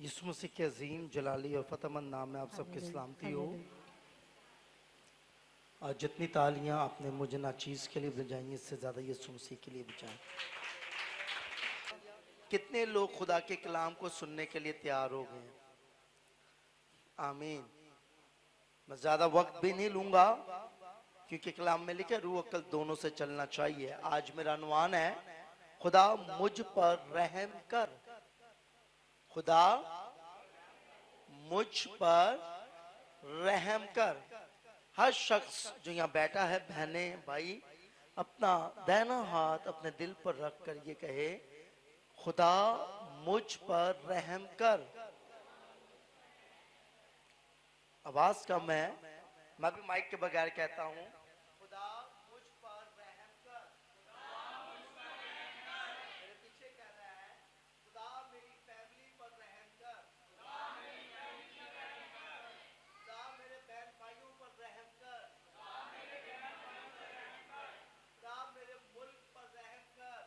यीशु मसीह के अजीम जलाली और फतेहमंद नाम में आप सबकी सलामती हो। और जितनी तालियां आपने मुझे नाचीज के लिए बजाई इससे ज़्यादा यीशु मसीह के लिए बजाएं। कितने लोग खुदा के कलाम को सुनने के लिए तैयार हो गए हैं? आमीन। मैं ज़्यादा वक्त भी नहीं लूँगा क्योंकि कलाम में लिखा रूह अक्ल दोनों से चलना चाहिए। आज मेरा अनुमान है, खुदा मुझ पर रहम कर। खुदा मुझ पर रहम कर। हर शख्स जो यहाँ बैठा है, बहने भाई, अपना दाहिना हाथ अपने दिल पर रख कर ये कहे, खुदा मुझ पर रहम कर। आवाज कम है, मैं भी माइक के बगैर कहता हूँ, खुदा मुझ पर रहम कर। मेरे पीछे कह रहा है, खुदा मेरी फैमिली पर रहम कर। खुदा मेरे बहन भाइयों पर रहम कर। खुदा मेरे मुल्क पर रहम कर।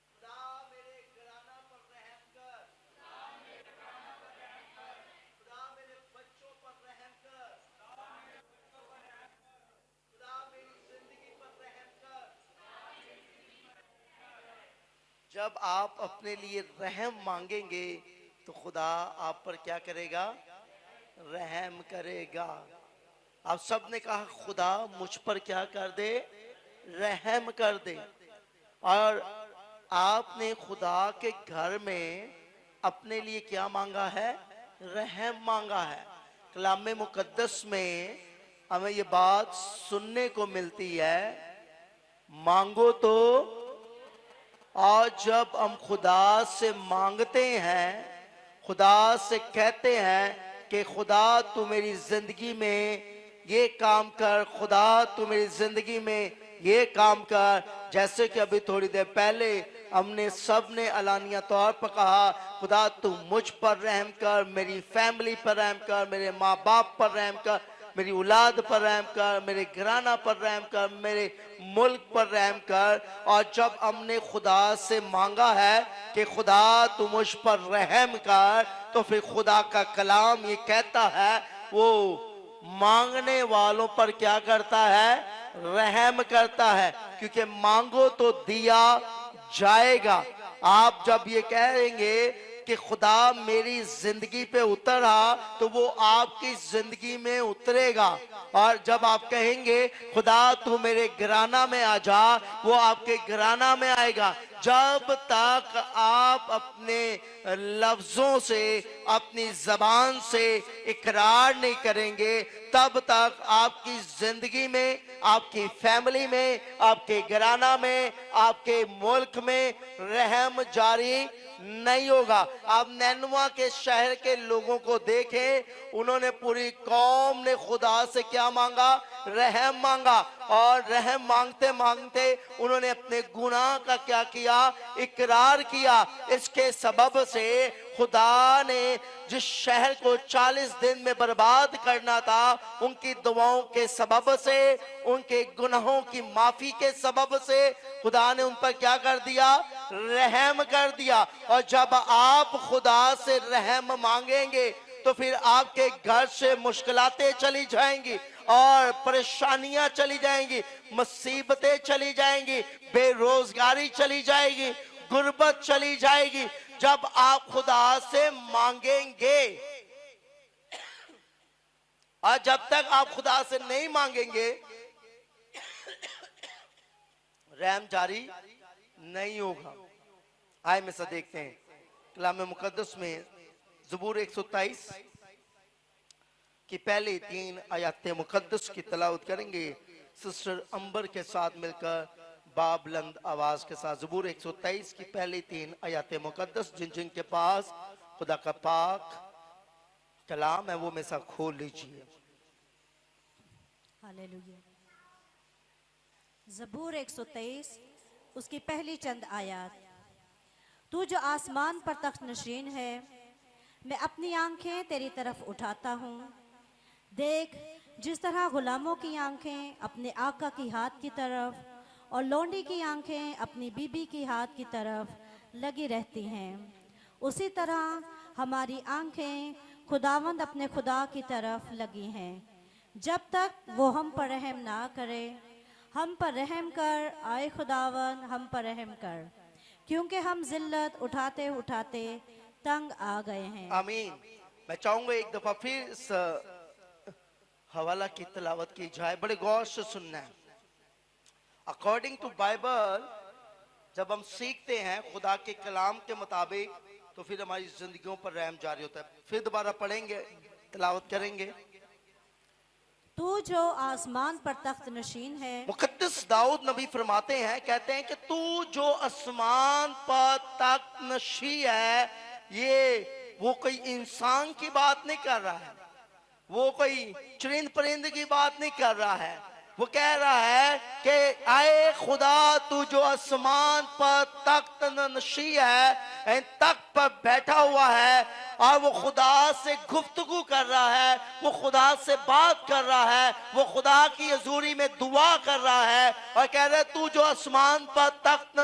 खुदा मेरे घराना पर रहम कर। खुदा मेरे बच्चों पर रहम कर। खुदा मेरी जिंदगी पर रहम कर। जब आप अपने लिए रहम मांगेंगे तो खुदा आप पर क्या करेगा? रहम करेगा। आप सब ने कहा, खुदा मुझ पर क्या कर दे? रहम कर दे। और आपने खुदा के घर में अपने लिए क्या मांगा है? रहम मांगा है। कलाम मुकद्दस में हमें ये बात सुनने को मिलती है, मांगो तो। और जब हम खुदा से मांगते हैं, खुदा से कहते हैं कि खुदा तू मेरी जिंदगी में ये काम कर, खुदा तू मेरी जिंदगी में ये काम कर। जैसे कि अभी थोड़ी देर पहले हमने सब ने अलानिया तौर पर कहा, खुदा तू मुझ पर रहम कर, मेरी फैमिली पर रहम कर, मेरे माँ बाप पर रहम कर, मेरी औलाद पर रहम कर, मेरे घराना पर रहम कर, मेरे मुल्क पर रहम कर। और जब हमने खुदा से मांगा है कि खुदा तू मुझ पर रहम कर, तो फिर खुदा का कलाम ये कहता है, वो मांगने वालों पर क्या करता है? रहम करता है। क्योंकि मांगो तो दिया जाएगा। आप जब ये कहेंगे कि खुदा मेरी जिंदगी पे उतरा, तो वो आपकी जिंदगी में उतरेगा। और जब आप कहेंगे खुदा तू मेरे घराना में आ जा, वो आपके घराना में आएगा। जब तक आप अपने लफ्जों से, अपनी जबान से इकरार नहीं करेंगे, तब तक आपकी जिंदगी में, आपकी फैमिली में, आपके घराना में, आपके मुल्क में रहम जारी नहीं होगा। आप नैनवा के शहर के लोगों को देखें, उन्होंने पूरी कौम ने खुदा से क्या मांगा? रहम मांगा। और रहम मांगते मांगते उन्होंने अपने गुनाह का क्या किया? इकरार किया। इसके सबब से खुदा ने जिस शहर को 40 दिन में बर्बाद करना था, उनकी दुआओं के सबब से, उनके गुनाहों की माफी के सबब से खुदा ने उन पर क्या कर दिया? रहम कर दिया। और जब आप खुदा से रहम मांगेंगे तो फिर आपके घर से मुश्किलातें चली जाएंगी और परेशानियां चली जाएंगी, मुसीबतें चली जाएंगी, बेरोजगारी चली जाएगी, गुर्बत चली जाएगी। जब आप खुदा से मांगेंगे, और जब तक आप खुदा से नहीं मांगेंगे, रहम जारी नहीं होगा। आए में से देखते हैं कलाम मुकद्दस में ज़बूर 123 की पहली 3 आयत मुकद्दस की तलावत करेंगे सिस्टर अंबर के साथ मिलकर, बाबलंद आवाज के साथ। ज़बूर 123 की पहली 3 आयत मुकद्दस, जिन जिन के पास खुदा का पाक कलाम है वो में से खोल लीजिए। हालेलुया। ज़बूर 123 उसकी पहली चंद आयत। तू जो आसमान पर तख्त नशीन है, मैं अपनी आंखें तेरी तरफ उठाता हूँ। देख, जिस तरह गुलामों की आंखें अपने आका की हाथ की तरफ और लौंडी की आंखें अपनी बीबी की हाथ की तरफ लगी रहती हैं, उसी तरह हमारी आंखें खुदावंद अपने खुदा की तरफ लगी हैं। जब तक वो हम पर रहम ना करे, हम पर रहम कर आए खुदावंद, हम पर रहम कर, क्योंकि हम जिल्लत उठाते उठाते तंग आ गए हैं। आमीन। मैं चाहूंगा एक दफा फिर इस हवाला की तिलावत की जाए, बड़े गौर से सुनना है। अकॉर्डिंग टू बाइबल जब हम सीखते हैं खुदा के कलाम के मुताबिक, तो फिर हमारी जिंदगियों पर रहम जारी होता है। फिर दोबारा पढ़ेंगे, तिलावत करेंगे। तू जो आसमान पर तख्त नशीन है। मुकद्दस दाऊद नबी फरमाते हैं, कहते हैं कि तू जो आसमान पर तख्त नशी है, ये वो कोई इंसान की बात नहीं कर रहा है, वो कोई चरिंद परिंद की बात नहीं कर रहा है। वो कह रहा है कि आए खुदा तू जो आसमान पर तख्त नशी है, तख्त पर बैठा हुआ है और वो खुदा से गुफ्तगू कर रहा है, वो खुदा से बात कर रहा है, वो खुदा की हजूरी में दुआ कर रहा है और कह रहा है तू जो आसमान पर तख्त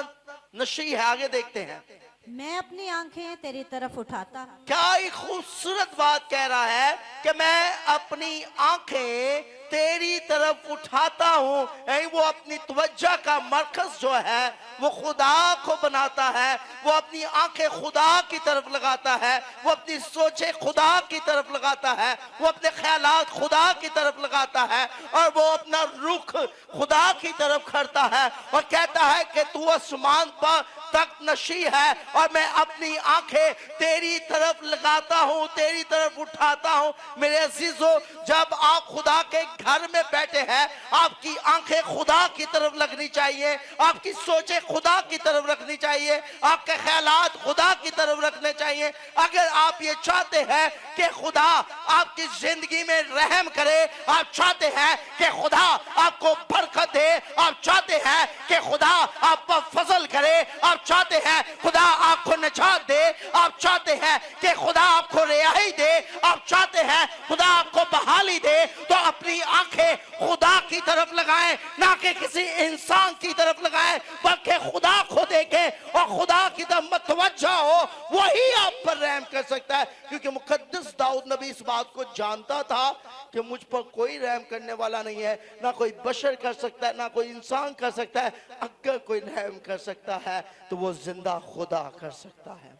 नशी है। आगे देखते हैं। मैं अपनी आंखें तेरी तरफ उठाता हूं। क्या एक खूबसूरत बात कह रहा है कि मैं अपनी आंखें तेरी तरफ उठाता हूं। वो अपनी तवज्जो का मरकज जो है वो खुदा को बनाता है, वो अपनी आंखें खुदा की तरफ लगाता है, वो अपनी सोचे खुदा की तरफ लगाता है, वो अपने ख्यालात खुदा की तरफ लगाता है और वो अपना रुख खुदा की तरफ करता है और कहता है कि तू आसमान पर तख्त नशी है और मैं अपनी आंखें तेरी तरफ लगाता हूं, तेरी तरफ उठाता हूं। मेरे अजीजों, जब आप खुदा के घर में बैठे हैं, आपकी आंखें खुदा की तरफ लगनी चाहिए, आपकी सोचें खुदा की तरफ रखनी चाहिए, आपके ख्यालात खुदा की तरफ रखने चाहिए। अगर आप ये चाहते हैं कि खुदा आपकी जिंदगी में रहम करे, आप चाहते हैं कि खुदा आपको बरकत दे, आप चाहते हैं कि खुदा आप पर फजल करे, आप चाहते हैं खुदा आपको निजात दे, आप चाहते हैं कि खुदा आपको रिहाई दे, आप चाहते हैं खुदा आपको बहाली दे, तो अपनी आंखें खुदा की तरफ लगाएं, ना कि किसी इंसान की तरफ लगाएं, बल्कि खुदा को देखें और खुदा की तरफ मतवज्जा हो, वही आप पर रहम कर सकता है। क्योंकि मुकद्दस दाऊद नबी इस बात को जानता था कि मुझ पर कोई रहम करने वाला नहीं है, ना कोई बशर कर सकता है, ना कोई इंसान कर सकता है। अगर कोई रहम कर सकता है तो वो जिंदा खुदा कर सकता है।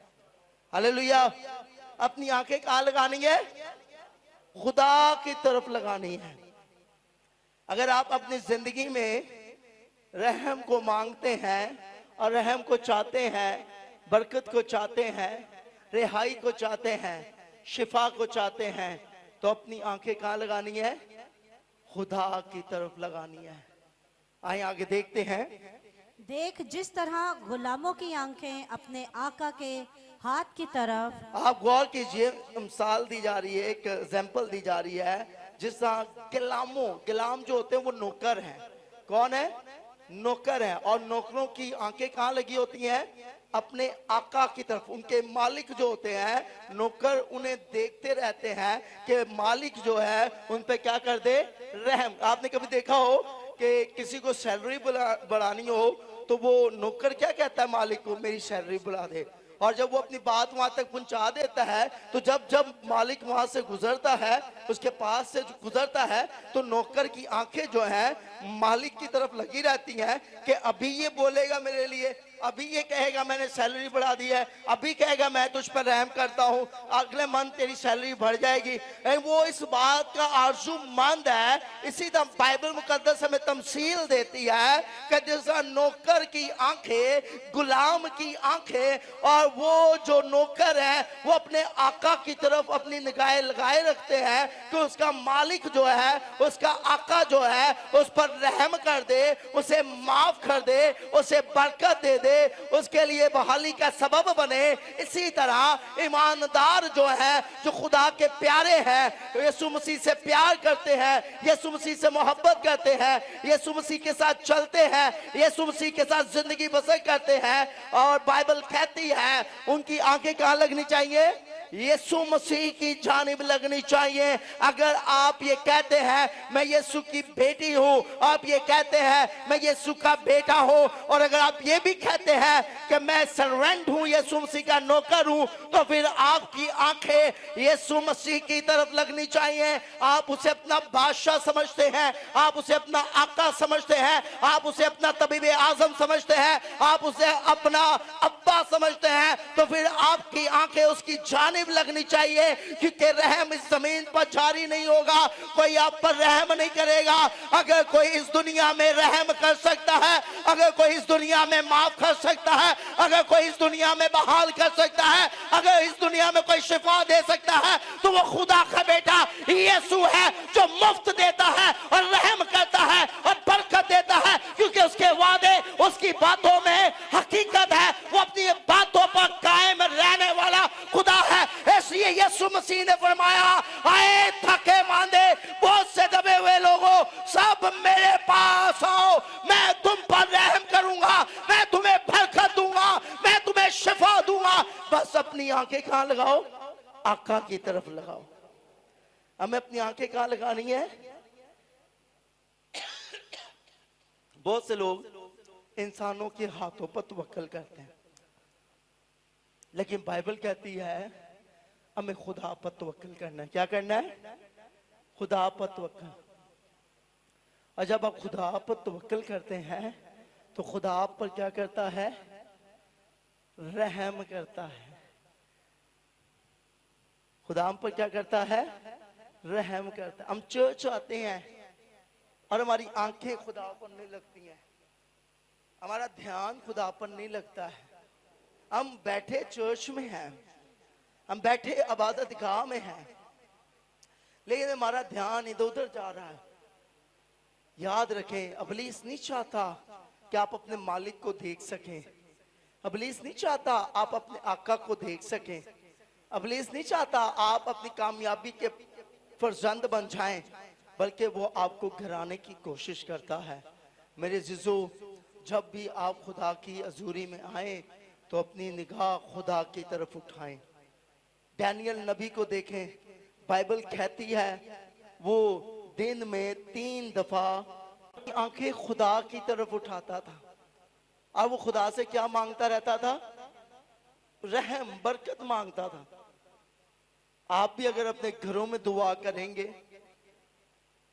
हालेलुया। अपनी आंखें कहां लगानी है? खुदा की तरफ लगानी है। अगर आप अपनी जिंदगी में रहम को मांगते हैं और रहम को चाहते हैं, बरकत को चाहते हैं, रिहाई को चाहते हैं, शिफा को चाहते हैं, तो अपनी आंखें कहां लगानी है? खुदा की तरफ लगानी है। आइए आगे देखते हैं। देख जिस तरह गुलामों की आंखें अपने आका के हाथ की तरफ। आप गौर कीजिए, मिसाल दी जा रही है, एक एग्जाम्पल दी जा रही है। जिस तरह गुलाम जो होते हैं वो नौकर हैं। कौन है? नौकर है। और नौकरों की आंखें कहाँ लगी होती हैं? अपने आका की तरफ। उनके मालिक जो होते हैं, नौकर उन्हें देखते रहते हैं कि मालिक जो है उन पे क्या कर दे? रहम। आपने कभी देखा हो कि किसी को सैलरी बढ़ानी हो तो वो नौकर क्या कहता है मालिक को? मेरी सैलरी बढ़ा दे। और जब वो अपनी बात वहां तक पहुंचा देता है, तो जब मालिक वहां से गुजरता है, उसके पास से गुजरता है, तो नौकर की आंखें जो है मालिक की तरफ लगी रहती हैं कि अभी ये बोलेगा मेरे लिए, अभी ये कहेगा मैंने सैलरी बढ़ा दी है, अभी कहेगा मैं तुझ पर रहम करता हूँ, अगले मंथ तेरी सैलरी बढ़ जाएगी। वो इस बात का आरज़ूमंद है। इसी तरह बाइबल मुकद्दस हमें तमसील देती है कि जैसा नौकर की आंखें, गुलाम की आंखें, और वो जो नौकर है वो अपने आका की तरफ अपनी निगाहें लगाए रखते हैं कि उसका मालिक जो है, उसका आका जो है उस पर रहम कर दे, उसे माफ कर दे, उसे बरकत दे दे, उसके लिए बहाली का सबब बने। इसी तरह ईमानदार जो है, जो खुदा के प्यारे हैं, यीशु मसीह से प्यार करते हैं, यीशु मसीह से मोहब्बत करते हैं, यीशु मसीह के साथ चलते हैं, यीशु मसीह के साथ जिंदगी बसर करते हैं, और बाइबल कहती है उनकी आंखें कहां लगनी चाहिए? यीशु मसीह की जानिब लगनी चाहिए। अगर आप ये कहते हैं मैं यीशु की बेटी हूं, आप ये कहते हैं मैं यीशु का बेटा हूं, और अगर आप ये भी कहते हैं कि मैं सर्वेंट हूं, यीशु मसीह का नौकर हूं, तो फिर आपकी आंखें यीशु मसीह की तरफ लगनी चाहिए। आप उसे अपना बादशाह समझते हैं, आप उसे अपना आका समझते हैं, आप उसे अपना तबीब आजम समझते हैं, आप उसे अपना अब्बा समझते हैं, तो फिर आपकी आंखें उसकी जानिब लगनी चाहिए। क्योंकि रहम इस जमीन पर जारी नहीं होगा, कोई आप पर रहम नहीं करेगा। अगर कोई इस दुनिया में रहम कर सकता है, अगर कोई इस दुनिया में माफ कर सकता है, अगर कोई इस दुनिया में बहाल कर सकता है, अगर इस दुनिया में कोई शिफा दे सकता है, तो वो खुदा का बेटा यीशु है, जो मुफ्त देता है और रहम करता है और बरकत देता है। क्योंकि उसके वादे, उसकी बातों में हकीकत है, वो अपनी बातों पर कायम रहने वाला खुदा है। इसलिए यीशु मसीह ने फरमाया, आए थके मांदे बहुत से दबे हुए लोगों, सब मेरे पास आओ, मैं तुम पर रहम करूंगा, मैं तुम्हें बरकत दूंगा, मैं तुम्हें शिफा दूंगा। बस अपनी आंखें कहां लगाओ? आका की तरफ लगाओ। हमें अपनी आंखें कहां लगानी है? बहुत से लोग इंसानों के हाथों पर तवक्कल करते हैं, लेकिन बाइबल कहती है हमें खुदा पर तवक्कल करना है। क्या करना है? खुदा पर तवक्कल। और जब आप खुदा पर तवक्कल करते हैं तो खुदा आप पर क्या करता है? रहम करता है। खुदा हम पर क्या करता है? रहम करता है। हम चर्च आते हैं और हमारी आंखें खुदा पर नहीं लगती हैं, हमारा ध्यान खुदा पर नहीं लगता है। हम बैठे चर्च में हैं, हम बैठे इबादत गाह में हैं, लेकिन हमारा ध्यान इधर उधर जा रहा है। याद रखें, इब्लीस नहीं चाहता कि आप अपने मालिक को देख सकें, इब्लीस नहीं चाहता आप अपने आका को देख सकें, इब्लीस नहीं चाहता आप अपनी कामयाबी के फर्जंद बन जाएं, बल्कि वो आपको गिराने की कोशिश करता है। मेरे जिजो, जब भी आप खुदा की हजूरी में आए तो अपनी निगाह खुदा की तरफ उठाएं। डैनियल नबी को देखें, बाइबल कहती है वो दिन में 3 दफा आंखें खुदा की तरफ उठाता था। और वो खुदा से क्या मांगता रहता था? रहम, बरकत मांगता था। आप भी अगर अपने घरों में दुआ करेंगे,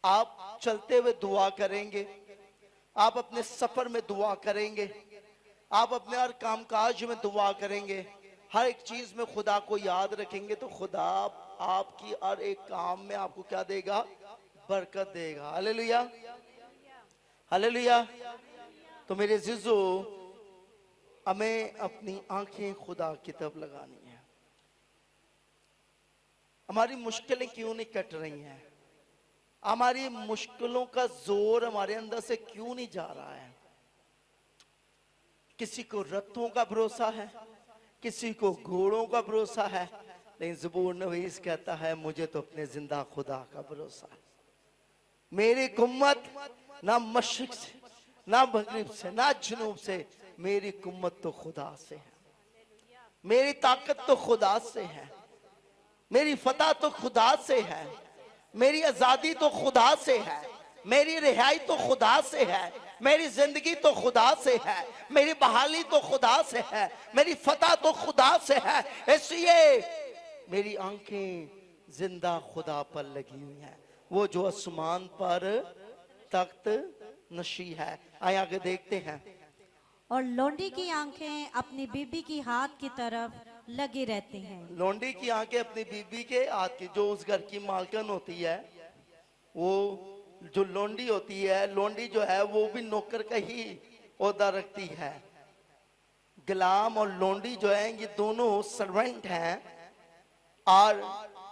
आप चलते हुए दुआ करेंगे, आप अपने सफर में दुआ करेंगे, आप अपने हर कामकाज में दुआ करेंगे, हर एक चीज में खुदा को याद रखेंगे, तो खुदा आपकी हर एक काम में आपको क्या देगा? बरकत देगा। Hallelujah, hallelujah. तो मेरे जिजो, हमें अपनी आंखें खुदा की तरफ लगानी है। हमारी मुश्किलें क्यों नहीं कट रही हैं? हमारी मुश्किलों का जोर हमारे अंदर से क्यों नहीं जा रहा है? किसी को रथों का भरोसा है, किसी को घोड़ों का भरोसा है, लेकिन ज़बूर नवीस कहता है मुझे तो अपने जिंदा खुदा का भरोसा है। मेरी कुम्मत ना मशरिक से, ना मगरिब से, ना जुनूब से, मेरी कुम्मत तो खुदा से है, मेरी ताकत तो खुदा से है, मेरी फतह तो खुदा से है, मेरी आजादी तो खुदा से है, मेरी रिहाई तो खुदा से है, मेरी जिंदगी तो खुदा से है, मेरी बहाली तो खुदा से है, मेरी फतह तो खुदा से है। इसलिए मेरी आंखें जिंदा खुदा पर लगी हुई हैं, वो जो आसमान पर तख्त नशी है। आइए आगे देखते हैं। और लोंडी की आंखें अपनी बीबी की हाथ की तरफ लगी रहती हैं। लोंडी की आंखें अपनी बीबी के हाथ की, जो उस घर की मालकन होती है, वो जो लोंडी होती है, लोंडी जो है वो भी नौकर का ही ओहदा रखती है। गुलाम और लोंडी जो है ये दोनों सर्वेंट हैं, और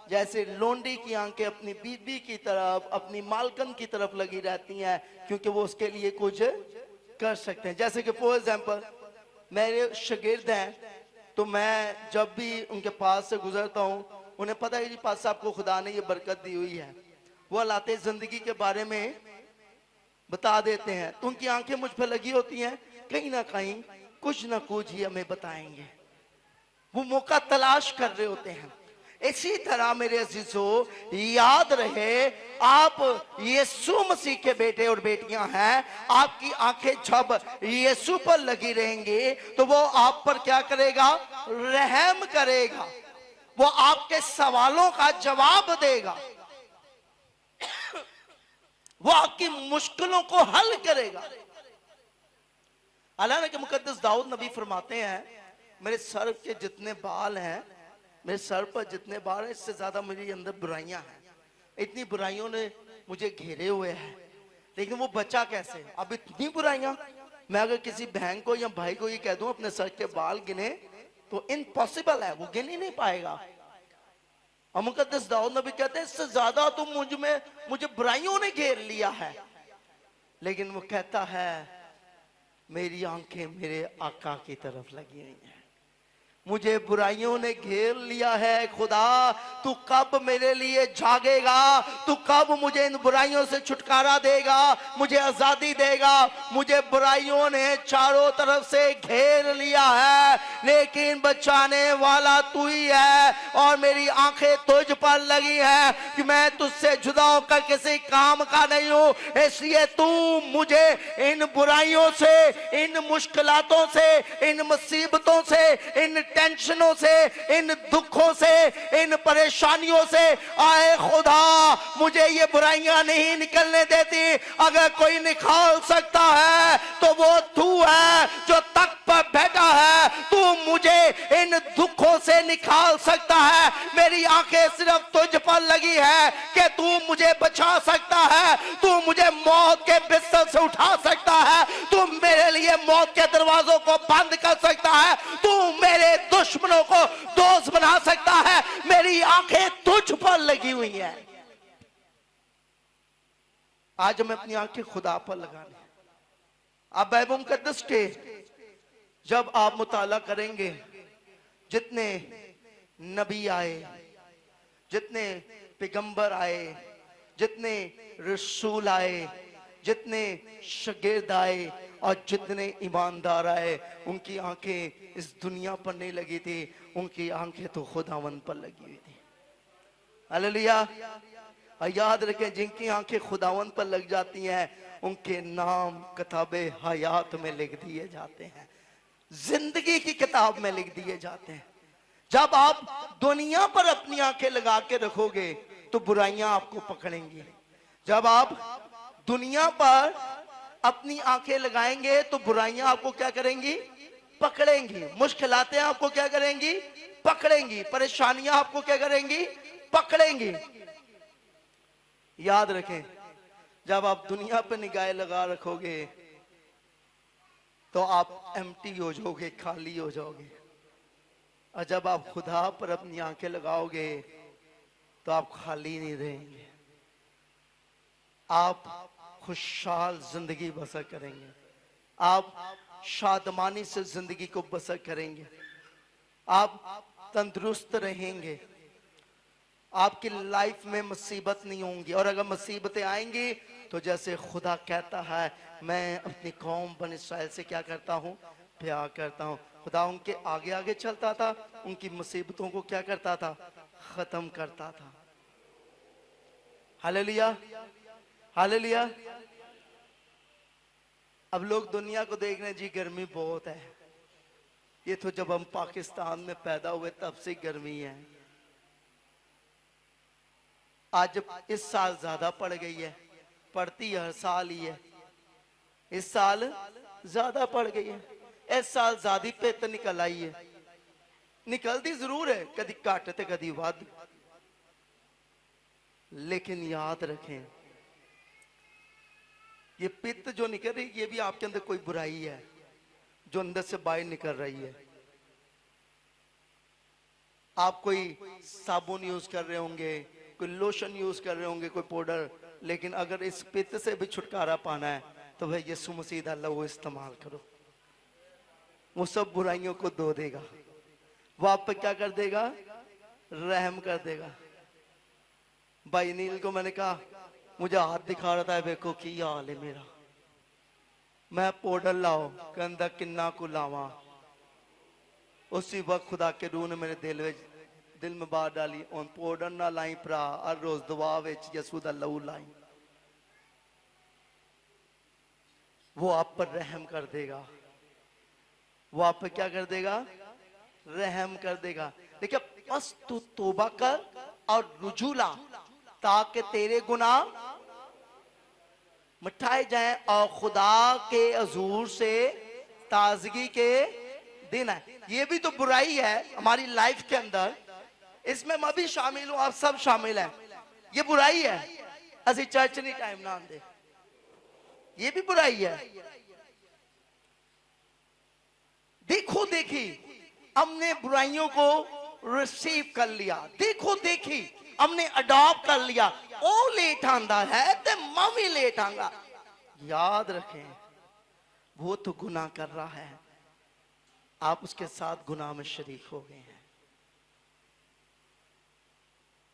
जैसे लोंडी की आंखें अपनी बीबी की तरफ, अपनी मालकन की तरफ लगी रहती हैं, क्योंकि वो उसके लिए कुछ कर सकते हैं। जैसे कि फॉर एग्जाम्पल मेरे शागिर्द हैं, तो मैं जब भी उनके पास से गुजरता हूँ, उन्हें पता है कि पास साहब को खुदा ने ये बरकत दी हुई है, वो हालात जिंदगी के बारे में बता देते हैं, तो उनकी आंखें मुझ पर लगी होती हैं, कहीं ना कहीं कुछ ना कुछ ही हमें बताएंगे। वो मौका तलाश कर रहे होते हैं, इसी तरह मेरे अजीजों याद रहे, आप यीशु मसीह के बेटे और बेटियां हैं। आपकी आंखें जब यीशु पर लगी रहेंगी तो वो आप पर क्या करेगा? रहम करेगा। वो आपके सवालों का जवाब देगा, वो आपकी मुश्किलों को हल करेगा। अल्लाह के मुकद्दस दाऊद नबी फरमाते हैं, मेरे सर के जितने बाल हैं, मेरे सर पर जितने बाल हैं, इससे ज्यादा मेरे अंदर बुराइयां हैं। इतनी बुराइयों ने मुझे घेरे हुए हैं, लेकिन वो बचा कैसे? अब इतनी बुराइयां, मैं अगर किसी बहन को या भाई को ये कह दूं अपने सर के बाल गिने, तो इम्पॉसिबल है, वो गिन ही नहीं पाएगा। और मुकद्दस दाऊद नबी कहते हैं, इससे ज्यादा तो मुझे बुराइयों ने घेर लिया है। लेकिन वो कहता है, मेरी आंखें मेरे आका की तरफ लगी हुई हैं। मुझे बुराइयों ने घेर लिया है, खुदा तू कब मेरे लिए जागेगा? तू कब मुझे इन बुराइयों से छुटकारा देगा, मुझे आजादी देगा? मुझे बुराइयों ने चारों तरफ से घेर लिया है, लेकिन बचाने वाला तू ही है। और मेरी आंखें तुझ पर लगी है कि मैं तुझसे जुदा होकर किसी काम का नहीं हूं, इसलिए तू मुझे इन बुराइयों से, इन मुश्किलातों से, इन मुसीबतों से, इन टेंशनों से, इन दुखों से, इन परेशानियों से, आए खुदा मुझे ये बुराइयां नहीं निकलने देती। अगर कोई निकाल सकता है तो वो तू है जो तख्त पर बैठा है। तू मुझे इन दुखों से निकाल सकता है। मेरी आंखें सिर्फ तुझ पर लगी है कि तू मुझे बचा सकता है, तू मुझे मौत के बिस्तर से उठा सकता है, तू मेरे लिए मौत के दरवाजों को बंद कर सकता है, तू मेरे दुश्मनों को दोस्त बना सकता है। मेरी आंखें तुझ पर लगी हुई हैं। आज मैं अपनी आंखें खुदा पर लगाने, आप बाइबल मुकद्दस के जब आप मुताला करेंगे, जितने नबी आए, जितने पैगंबर आए, जितने रसूल आए, जितने शागिर्द आए और जितने ईमानदार आए, उनकी आंखें इस दुनिया पर नहीं लगी थी, उनकी आंखें तो खुदावंद पर लगी हुई थी। हालेलुया। और याद रखें, जिनकी आंखें खुदावंद पर लग जाती हैं, उनके नाम किताबे हयात में लिख दिए जाते हैं, जिंदगी की किताब में लिख दिए जाते हैं। जब आप दुनिया पर अपनी आंखें लगा के रखोगे तो बुराइयां आपको पकड़ेंगी। जब आप दुनिया पर अपनी आंखें लगाएंगे तो बुराइयां आपको क्या करेंगी? पकड़ेंगी। मुश्किलातें आपको क्या करेंगी? पकड़ेंगी। परेशानियां आपको क्या करेंगी? पकड़ेंगी। याद रखें, जब आप दुनिया पर निगाह लगा रखोगे तो आप एम्प्टी हो जाओगे, खाली हो जाओगे। और जब आप खुदा पर अपनी आंखें लगाओगे तो आप खाली नहीं रहेंगे, आप खुशहाल जिंदगी बसर करेंगे, आप शादमानी से जिंदगी को बसर करेंगे, आप तंदुरुस्त रहेंगे, आपकी लाइफ में मुसीबत नहीं होंगी। और अगर मुसीबतें आएंगी तो जैसे खुदा कहता है, मैं अपनी कौम बन इस्राएल से क्या करता हूं? प्यार करता हूं। खुदा उनके आगे आगे चलता था, उनकी मुसीबतों को क्या करता था? खत्म करता था। Hallelujah, hallelujah. अब लोग दुनिया को देख रहे हैं, जी गर्मी बहुत है। ये तो जब हम पाकिस्तान में पैदा हुए तब से गर्मी है। आज इस साल ज्यादा पड़ गई है, पड़ती हर साल ही है, इस साल ज्यादा पड़ गई है। इस साल ज्यादा पित निकल आई है। निकलती जरूर है, कभी घट ते कभी वध। लेकिन याद रखें, ये पित्त जो निकल रही, ये भी आपके अंदर कोई बुराई है जो अंदर से बाहर निकल रही है। आप कोई साबुन यूज कर रहे होंगे, कोई लोशन यूज कर रहे होंगे, कोई पाउडर, लेकिन अगर इस पित्त से भी छुटकारा पाना है तो भाई यीशु मसीह दा लहू इस्तेमाल करो। वो सब बुराइयों को धो देगा, वो आप पे क्या कर देगा? रहम कर देगा। भाई नील को मैंने कहा, मुझे हाथ दिखा रहा था, देखो की हाल है मेरा, मैं पाउडर लाओ, कहता किन्ना को लावा। उसी वक्त खुदा के रूह ने मेरे दिल में दिल में बात डाली उन पाउडर ना लाई भरा हर रोज दुआ विच यसू दा लहू लाई। वो आप पर रहम कर देगा, वो आप पर क्या कर देगा, रहम कर देगा। देखिए बस तू तौबा कर और रुजू ला ताकि तेरे गुनाह मिटाए जाएं और खुदा के हजूर से ताजगी के दिन है। ये भी तो बुराई है हमारी लाइफ के अंदर, इसमें मैं भी शामिल हूं, आप सब शामिल हैं। ये बुराई है असि चर्च नहीं टाइम ना आंदे, ये भी बुराई है। देखो देखी हमने बुराइयों को रिसीव कर लिया, देखो देखी हमने अडॉप्ट कर लिया। ओ लेट आंदा है ते मम्मी लेट आंगा। याद रखें वो तो गुनाह कर रहा है, आप उसके साथ गुनाह में शरीक हो गए हैं।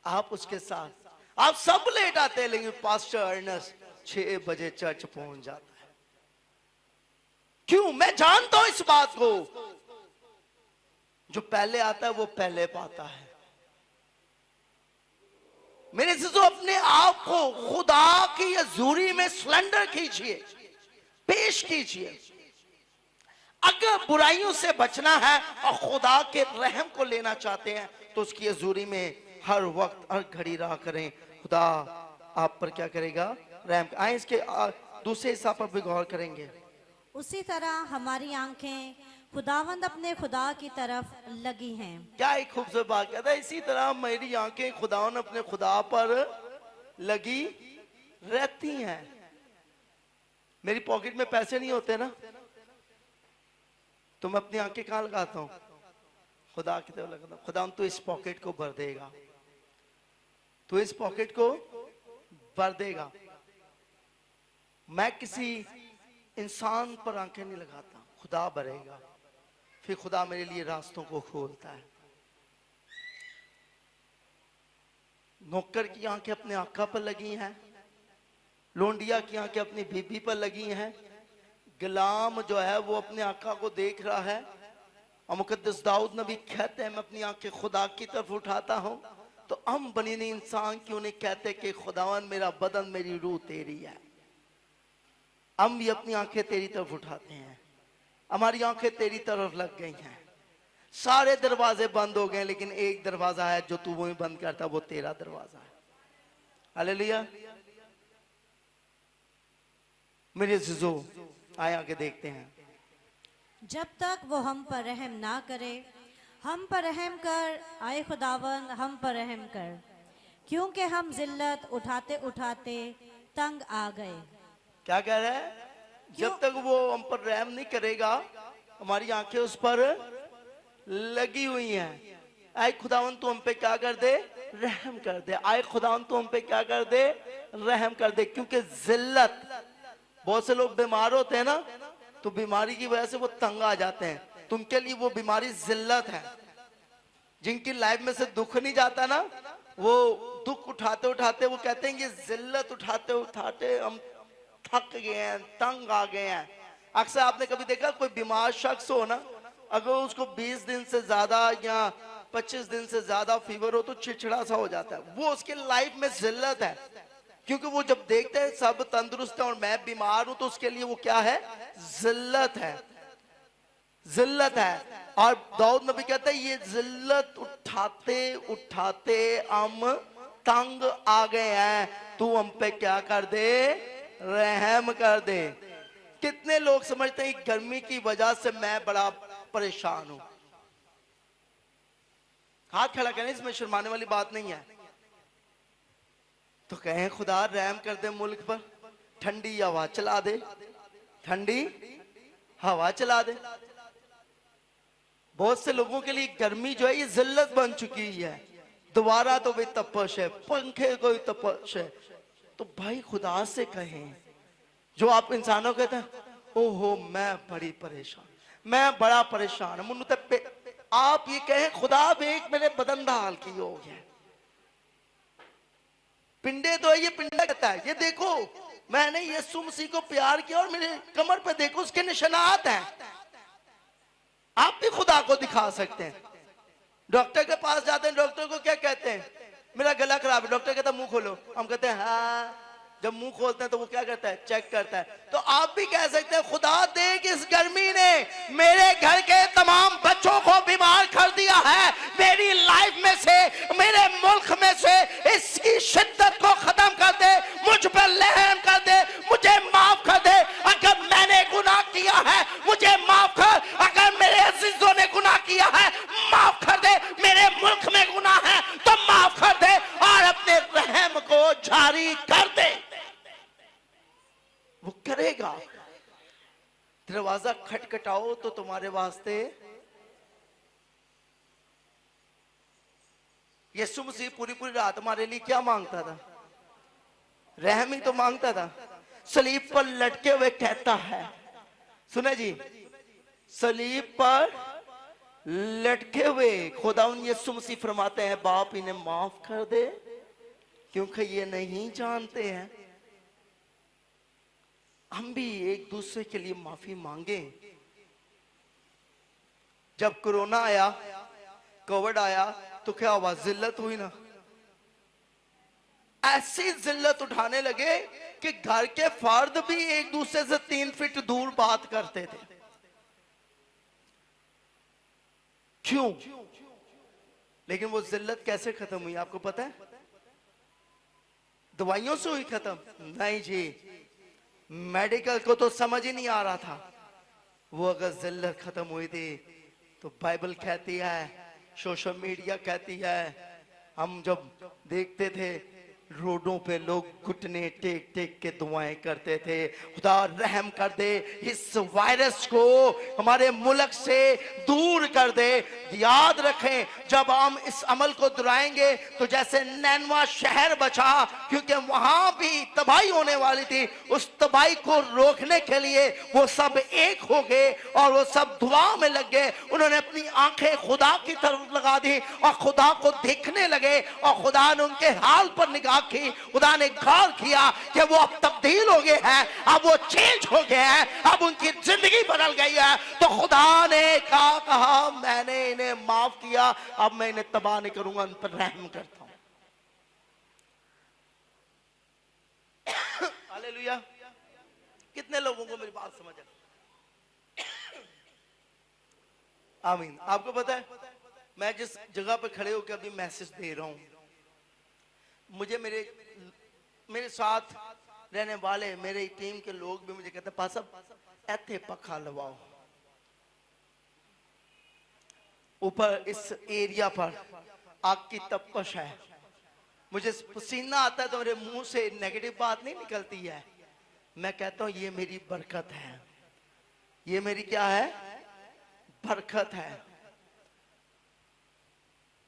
आप उसके साथ, आप सब लेट आते हैं लेकिन पास्टर अर्नेस्ट 6 बजे चर्च पहुंच जाता है। क्यों? मैं जानता हूं इस बात को, जो पहले आता है वो पहले पाता है। मेरे से तो अपने आप को खुदा की हजूरी में सिलेंडर कीजिए, पेश कीजिए। अगर बुराइयों से बचना है और खुदा के रहम को लेना चाहते हैं तो उसकी हजूरी में हर वक्त हर घड़ी रहा करें। खुदा आप पर क्या करेगा, रहम। आए इसके दूसरे हिस्सा पर भी गौर करेंगे। उसी तरह हमारी आंखें खुदावंद अपने खुदा की तरफ लगी हैं। क्या एक खूबसूरत बात कहता है, इसी तरह मेरी आंखें खुदावंद अपने खुदा पर लगी रहती हैं। मेरी पॉकेट में पैसे नहीं होते ना तो मैं अपनी आंखें कहां लगाता हूं, खुदा की तरफ लगाता हूं। खुदा तू इस पॉकेट को भर देगा, तू इस पॉकेट को भर देगा। मैं किसी इंसान पर आंखें नहीं लगाता, खुदा भरेगा। फिर खुदा मेरे लिए रास्तों को खोलता है। नौकर की आंखें अपने आका पर लगी हैं, लोंडिया की आंखें अपनी बीबी पर लगी हैं, गुलाम जो है वो अपने आका को देख रहा है। और मुकद्दस दाऊद नबी कहते हैं मैं अपनी आंखें खुदा की तरफ उठाता हूं। तो हम बनी नहीं इंसान क्यों नहीं कहते कि खुदावन मेरा बदन मेरी रूह तेरी है। हम भी अपनी आंखें तेरी तरफ उठाते हैं, हमारी आंखें तेरी तरफ लग गई हैं। सारे दरवाजे बंद हो गए लेकिन एक दरवाजा है जो तू वही बंद करता, वो तेरा दरवाजा है। हालेलुया। मेरे अज़ीज़ों आए आगे देखते हैं। जब तक वो हम पर रहम ना करे, हम पर रहम कर, आए खुदावंद हम पर रहम कर, क्योंकि हम जिल्लत उठाते उठाते तंग आ गए। क्या कह रहा है? जब तक वो हम पर रहम नहीं करेगा, हमारी आंखें उस पर लगी हुई हैं। आए खुदावन तू हम पे क्या कर दे, रहम कर दे। आए खुदावन तू हम पे क्या कर दे, रहम कर दे। क्योंकि जिल्लत, बहुत से लोग बीमार होते हैं ना तो बीमारी की वजह से वो तंग आ जाते हैं, तो उनके लिए वो बीमारी जिल्लत है। जिनकी लाइफ में से दुख नहीं जाता ना, वो दुख उठाते उठाते वो कहते हैं कि जिल्लत उठाते उठाते हम थक गए हैं, तंग आ गए हैं। अक्सर आपने कभी देखा कोई बीमार शख्स हो ना, अगर उसको 20 दिन से ज्यादा या 25 दिन से ज्यादा फीवर हो तो चिड़चिड़ा सा हो जाता है। वो उसके लाइफ में जिल्लत है, क्योंकि वो जब देखते हैं सब तंदुरुस्त है और मैं बीमार हूं तो उसके लिए वो क्या है, जिल्लत है, जिल्लत है। और दाऊद नबी कहते हैं ये जिल्लत उठाते उठाते हम तंग आ गए हैं, तू हम पे क्या कर दे, रहम कर दे। कितने लोग समझते हैं गर्मी की वजह से मैं बड़ा परेशान हूं। हाथ खड़ा करें, इसमें शर्माने वाली बात नहीं है। तो कहें खुदा रहम कर दे मुल्क पर, ठंडी हवा चला दे, ठंडी हवा चला दे। बहुत से लोगों के लिए गर्मी जो है ये जिल्लत बन चुकी है। दोबारा तो भी तपश है, पंखे को भी तपश है। तो भाई खुदा से कहें, जो आप इंसानों कहते हैं ओहो मैं बड़ी परेशान, मैं बड़ा परेशान हूं मुन्नू ते आप ये कहें खुदा वेख मेरे बदन दा हाल की हो गया। पिंडे तो ये पिंडा कहता है, ये देखो मैंने यीशु मसीह को प्यार किया और मेरे कमर पे देखो उसके निशानात हैं। आप भी खुदा को दिखा सकते हैं, डॉक्टर के पास जाते हैं, डॉक्टर को क्या कहते हैं, मेरा गला खराब है, डॉक्टर कहता है मुंह खोलो, हम कहते हैं हाँ। जब मुंह खोलते हैं तो वो क्या करता है, चेक करता है। तो आप भी कह सकते हैं खुदा देख इस गर्मी ने मेरे घर के तमाम बच्चों को बीमार कर दिया है, मेरी लाइफ में से, मेरे मुल्क में से इसकी शिद्दत को खत्म कर दे, मुझ पर रहम कर दे, मुझे माफ कर दे। अगर मैंने गुनाह किया है मुझे माफ कर, अगर मेरे अजीजों ने गुनाह किया है माफ कर दे, मेरे मुल्क में गुनाह है तो माफ कर दे और अपने रहम को जारी कर दे। वो करेगा। दरवाजा खटखटाओ तो तुम्हारे वास्ते यीशु मसीह पूरी पूरी रात हमारे लिए क्या मांगता था, रहम ही तो मांगता था। सलीब पर लटके हुए कहता है, सुने जी, सलीब पर लटके हुए खुदावंद यीशु मसीह फरमाते हैं बाप इन्हें माफ कर दे क्योंकि ये नहीं जानते हैं। हम भी एक दूसरे के लिए माफी मांगे। जब कोरोना आया, कोविड आया तो क्या हुआ, जिल्लत हुई ना। ऐसी जिल्लत उठाने लगे कि घर के फर्द भी एक दूसरे से 3 फीट दूर बात करते थे। क्यों? लेकिन वो जिल्लत कैसे खत्म हुई आपको पता है? दवाइयों से हुई खत्म? नहीं जी, मेडिकल को तो समझ ही नहीं आ रहा था। वो अगर जिल्लत खत्म हुई थी तो बाइबल कहती है, सोशल मीडिया कहती है, हम जब देखते थे रोडों पे लोग घुटने टेक टेक के दुआएं करते थे, खुदा रहम कर दे, इस वायरस को हमारे मुल्क से दूर कर दे। याद रखें जब हम इस अमल को दोहराएंगे तो जैसे नैनवा शहर बचा क्योंकि वहां भी तबाही होने वाली थी, उस तबाही को रोकने के लिए वो सब एक हो गए और वो सब दुआ में लग गए। उन्होंने अपनी आंखें खुदा की तरफ लगा दी और खुदा को देखने लगे और खुदा ने उनके हाल पर निगाह की। खुदा ने गौर किया कि वो अब तब्दील हो गए हैं, अब वो चेंज हो गए हैं, अब उनकी जिंदगी बदल गई है। तो खुदा ने कहा मैंने इन्हें माफ किया, अब मैं इन्हें तबाह नहीं करूंगा, उन पर रहम करता हूं। हालेलुया। कितने लोगों को मेरी बात समझ आई? आमीन। आपको पता है मैं जिस जगह पर खड़े होकर अभी मैसेज दे रहा हूं, मुझे मेरे साथ रहने वाले मेरे टीम के लोग भी मुझे कहते हैं पास ऐथे पखा लवाओ, ऊपर इस एरिया पर आग की तपश है, मुझे पसीना आता है तो मेरे मुंह से नेगेटिव बात नहीं निकलती है। मैं कहता हूं ये मेरी बरकत है, ये मेरी क्या है, बरकत है।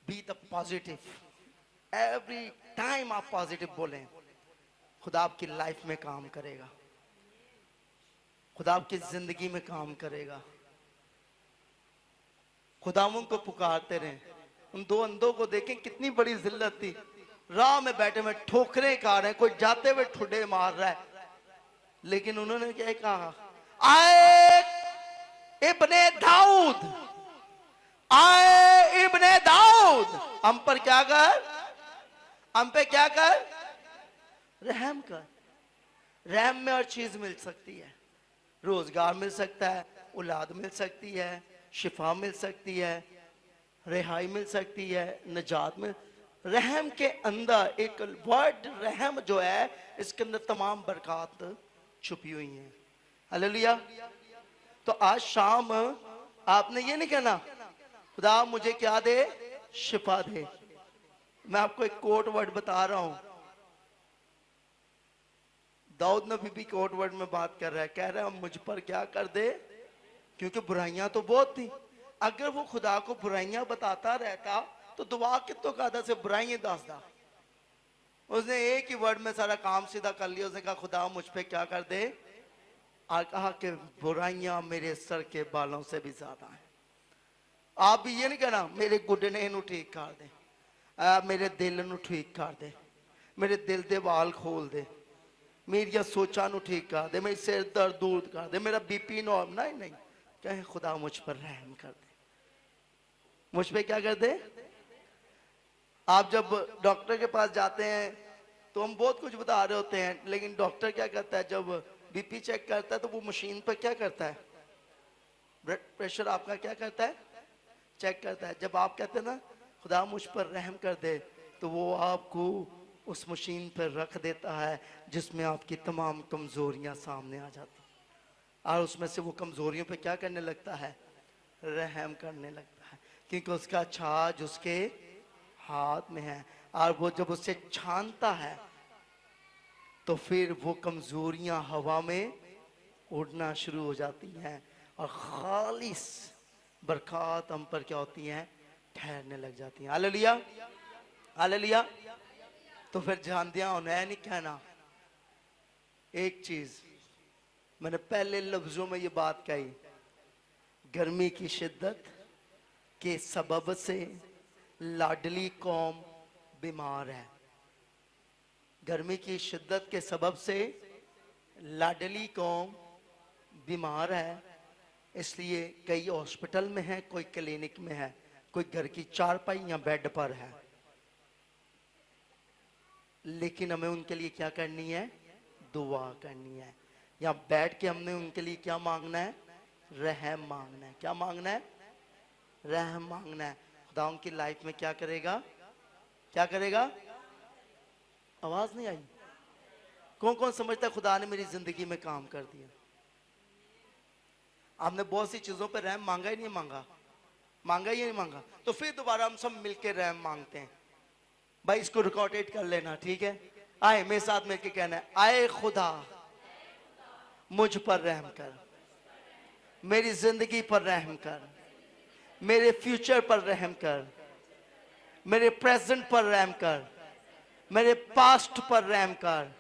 Be the positive, every time आप पॉजिटिव बोलें, खुदा आपकी लाइफ में काम करेगा, खुदा आपकी जिंदगी में काम करेगा। खुदावों को पुकारते रहे। उन 2 अंधों को देखें कितनी बड़ी जिल्लत थी, राह में बैठे में ठोकरें खा रहे हैं, कोई जाते हुए ठुड्डे मार रहा है, लेकिन उन्होंने क्या कहा, आए इब्ने दाऊद, आए इब्ने दाऊद, हम पर क्या कर, हम पे क्या कर, रहम कर। रहम में हर चीज मिल सकती है, रोजगार मिल सकता है, औलाद मिल सकती है, शिफा मिल सकती है, रिहाई मिल सकती है, निजात मिल। रहम के अंदर एक वर्ड रहम जो है, इसके अंदर तमाम बरकत छुपी हुई हैं। हालेलुया। तो आज शाम आपने ये नहीं कहना खुदा मुझे क्या दे, शिफा दे। मैं आपको एक कोट वर्ड बता रहा हूं, दाऊद नबी भी कोट वर्ड में बात कर रहा है, कह रहा है मुझ पर क्या कर दे, क्योंकि बुराइयां तो बहुत थी। अगर वो खुदा को बुराइयां बताता रहता तो दुआ कितों का से बुराइयां दसदा। उसने एक ही वर्ड में सारा काम सीधा कर लिया, उसने कहा खुदा मुझ पे क्या कर दे, और कहा कि बुराइयां मेरे सर के बालों से भी ज्यादा हैं। आप भी ये नहीं कहना मेरे गुडने नू ठीक कर दे, मेरे दिल नू ठीक कर दे, मेरे दिल दे वाल खोल दे, मेरिया सोचा नू ठीक कर दे, मेरी सिर दर्द दूर कर दे, मेरा बीपी नॉर्मल नहीं, नहीं कहे खुदा मुझ पर रहम कर दे। मुझ पे क्या कर दे। आप जब डॉक्टर के पास जाते हैं तो हम बहुत कुछ बता रहे होते हैं, लेकिन डॉक्टर क्या करता है, जब बीपी चेक करता है तो वो मशीन पर क्या करता है, ब्लड प्रेशर आपका क्या करता है, चेक करता है। जब आप कहते हैं ना खुदा मुझ पर रहम कर दे, तो वो आपको उस मशीन पर रख देता है जिसमें आपकी तमाम कमजोरियां सामने आ जाती हैं, और उसमें से वो कमजोरियों पे क्या करने लगता है, रहम करने लगता है, क्योंकि उसका छाछ उसके हाथ में है। और वो जब उसे छानता है तो फिर वो कमजोरियां हवा में उड़ना शुरू हो जाती हैं, और खालिस बरकत हम पर क्या होती हैं, ठहरने लग जाती हैं। Hallelujah, hallelujah. तो फिर जान दिया उन्हें नहीं कहना। एक चीज मैंने पहले लफ्जों में ये बात कही, गर्मी की शिद्दत के सबब से लाडली कौम बीमार है। गर्मी की शिद्दत के सबब से लाडली कौम बीमार है, इसलिए कई हॉस्पिटल में है, कोई क्लिनिक में है, कोई घर की चारपाई या बेड पर है। लेकिन हमें उनके लिए क्या करनी है, दुआ करनी है। या बैठ के हमने उनके लिए क्या मांगना है, रहम मांगना है। क्या मांगना है, रहम मांगना है। खुदा उनकी लाइफ में क्या करेगा, क्या करेगा। आवाज नहीं आई। कौन कौन समझता है खुदा ने मेरी जिंदगी में काम कर दिया। आपने बहुत सी चीजों पर रहम मांगा ही नहीं मांगा, मांगा ही नहीं मांगा, तो फिर दोबारा हम सब मिलकर रहम मांगते हैं। भाई इसको रिकॉर्डेड कर लेना, ठीक है। आए मेरे साथ मिलकर कहना है, आए खुदा मुझ पर रहम कर, मेरी जिंदगी पर रहम कर, मेरे फ्यूचर पर रहम कर, मेरे प्रेजेंट पर रहम कर, मेरे पास्ट पर रहम कर,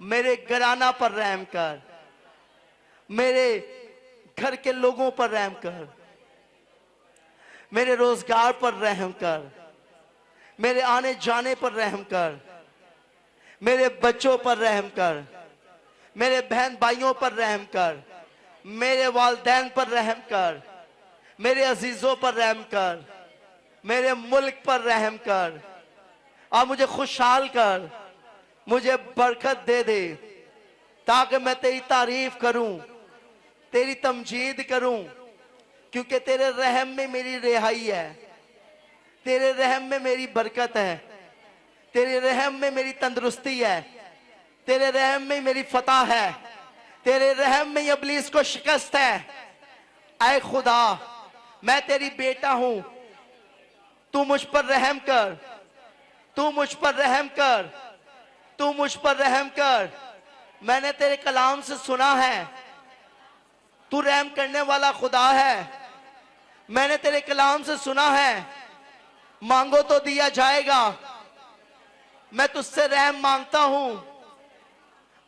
मेरे घराना पर रहम कर, मेरे घर के लोगों पर रहम कर, मेरे रोजगार पर रहम कर, मेरे आने जाने पर रहम कर, मेरे बच्चों पर रहम कर, मेरे बहन भाइयों पर रहम कर, मेरे वालिदैन पर रहम कर, मेरे अजीजों पर रहम कर, मेरे मुल्क पर रहम कर, और मुझे खुशहाल कर, मुझे बरकत दे दे, ताकि मैं तेरी तारीफ करूं, तेरी तमजीद करूं, क्योंकि तेरे रहम में मेरी रिहाई है, तेरे रहम में मेरी बरकत है, तेरे रहम में मेरी तंदुरुस्ती है, तेरे रहम में मेरी फतह है, तेरे रहम में इब्लीस को शिकस्त है। ऐ खुदा मैं तेरी बेटा हूं, तू मुझ पर रहम कर, तू मुझ पर रहम कर, तू मुझ पर रहम कर। मैंने तेरे कलाम से सुना है तू रहम करने वाला खुदा है। मैंने तेरे कलाम से सुना है मांगो तो दिया जाएगा। मैं तुझसे रहम मांगता हूं,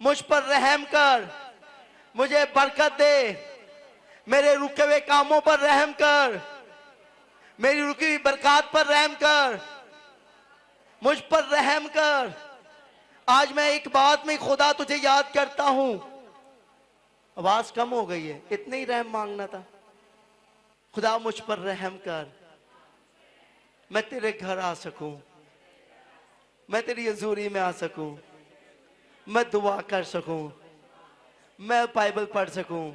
मुझ पर रहम कर, मुझे बरकत दे, मेरे रुके हुए कामों पर रहम कर, मेरी रुकी हुई बरकत पर रहम कर, मुझ पर रहम कर। आज मैं एक बात में खुदा तुझे याद करता हूं। आवाज कम हो गई है, इतने ही रहम मांगना था। खुदा मुझ पर रहम कर, मैं तेरे घर आ सकूं, मैं तेरी हजूरी में आ सकूं, मैं दुआ कर सकूं, मैं बाइबल पढ़ सकूं,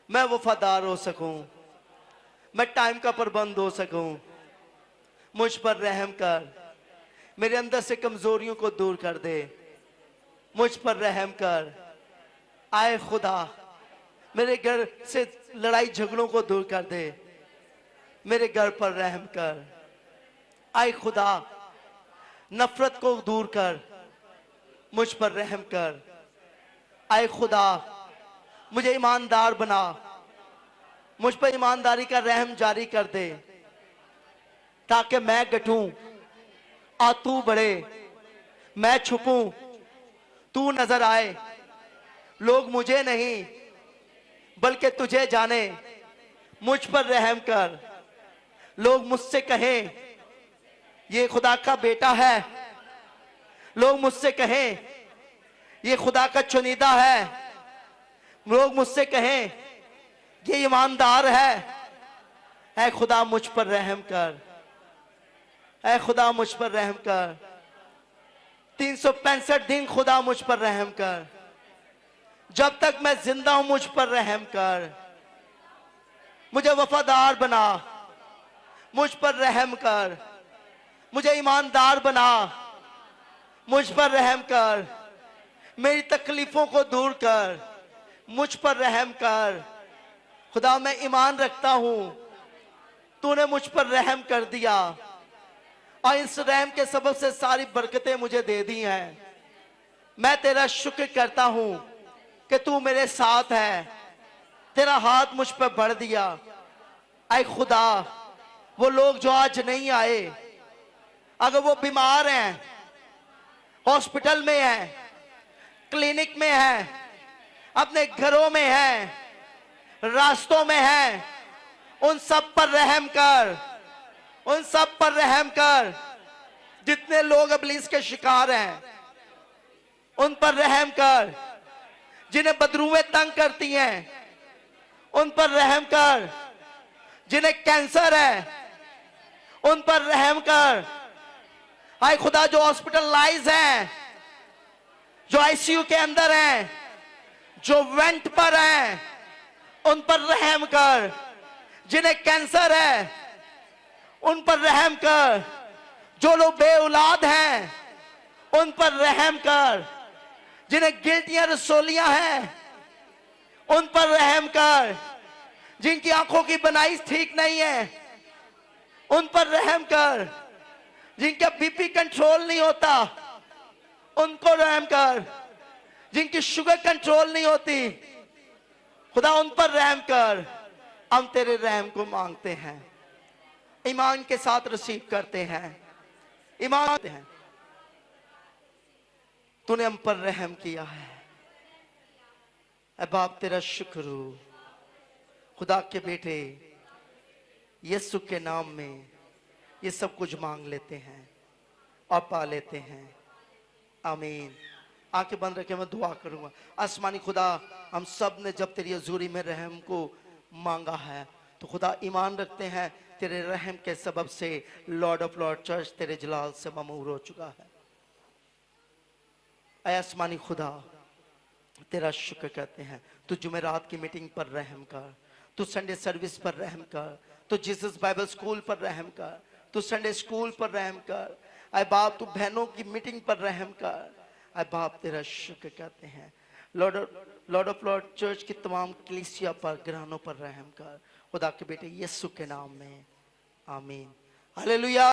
मैं वफादार हो सकूं, मैं टाइम का प्रबंध हो सकूं। मुझ पर रहम कर, मेरे अंदर से कमजोरियों को दूर कर दे, मुझ पर रहम कर। आए खुदा मेरे घर से लड़ाई झगड़ों को दूर कर दे, मेरे घर पर रहम कर। आए खुदा नफरत को दूर कर, मुझ पर रहम कर। आए खुदा मुझे ईमानदार बना, मुझ पर ईमानदारी का रहम जारी कर दे, ताकि मैं घटूं और तू बढ़े, मैं छुपूं तू नजर आए, लोग मुझे नहीं बल्कि तुझे जाने। मुझ पर रहम कर, लोग मुझसे कहें ये खुदा का बेटा है, लोग मुझसे कहें ये खुदा का चुनीदा है, लोग मुझसे कहें ये ईमानदार है, ऐ खुदा मुझ पर रहम कर, ऐ खुदा मुझ पर रहम कर। 365 दिन खुदा मुझ पर रहम कर। जब तक मैं जिंदा हूं मुझ पर रहम कर। मुझे वफादार बना, मुझ पर रहम कर। मुझे ईमानदार बना, मुझ पर रहम कर। मेरी तकलीफों को दूर कर, मुझ पर रहम कर। खुदा मैं ईमान रखता हूं, तूने मुझ पर रहम कर दिया और इस रहम के सबब से सारी बरकतें मुझे दे दी हैं। मैं तेरा शुक्र करता हूं कि तू मेरे साथ है, तेरा हाथ मुझ पर बढ़ दिया। ऐ खुदा, वो लोग जो आज नहीं आए, अगर वो बीमार हैं, हॉस्पिटल में हैं, क्लिनिक में हैं, अपने घरों में हैं, रास्तों में हैं, उन सब पर रहम कर, उन सब पर रहम कर। जितने लोग इब्लीस के शिकार हैं उन पर रहम कर। जिन्हें बदरूएं तंग करती हैं उन पर रहम कर। जिन्हें कैंसर है उन पर रहम कर। हाय खुदा, जो हॉस्पिटलाइज हैं, जो आईसीयू के अंदर हैं, जो वेंट पर हैं, उन पर रहम कर। जिन्हें कैंसर है उन पर रहम कर। जो लोग बेऔलाद हैं उन पर रहम कर। जिन्हें गिल्टियां रसोलियां हैं उन पर रहम कर। जिनकी आंखों की बनाई ठीक नहीं है उन पर रहम कर। जिनका बीपी कंट्रोल नहीं होता उनको रहम कर। जिनकी शुगर कंट्रोल नहीं होती, खुदा उन पर रहम कर। हम तेरे रहम को मांगते हैं, ईमान के साथ रिसीव करते हैं, ईमान करते हैं। तूने हम पर रहम किया है। ऐ बाप तेरा शुक्र हो। खुदा के बेटे यीशु के नाम में ये सब कुछ मांग लेते हैं और पा लेते हैं। आमीन। आंखें बंद रखे, मैं दुआ करूंगा। आसमानी खुदा, हम सब ने जब तेरी हजूरी में रहम को मांगा है तो खुदा ईमान रखते हैं तेरे रहम के सबब से लॉर्ड ऑफ लॉर्ड चर्च तेरे जलाल से ममूर हो चुका है। ऐ आसमानी खुदा, तेरा शुक्र करते हैं। तू जुमेरात की मीटिंग पर रहम कर, तू संडे सर्विस पर रहम कर, तू जीसस बाइबल स्कूल पर रहम कर, तू संडे स्कूल पर रहम कर। ऐ बाप, तू बहनों की मीटिंग पर रहम कर। ऐ बाप, तेरा शुक्र करते हैं। लॉर्ड ऑफ लॉर्ड चर्च की तमाम कलीसिया पर, ग्रहणों पर रहम कर। खुदा के बेटे यीशु के नाम में आमीन। हालेलुया।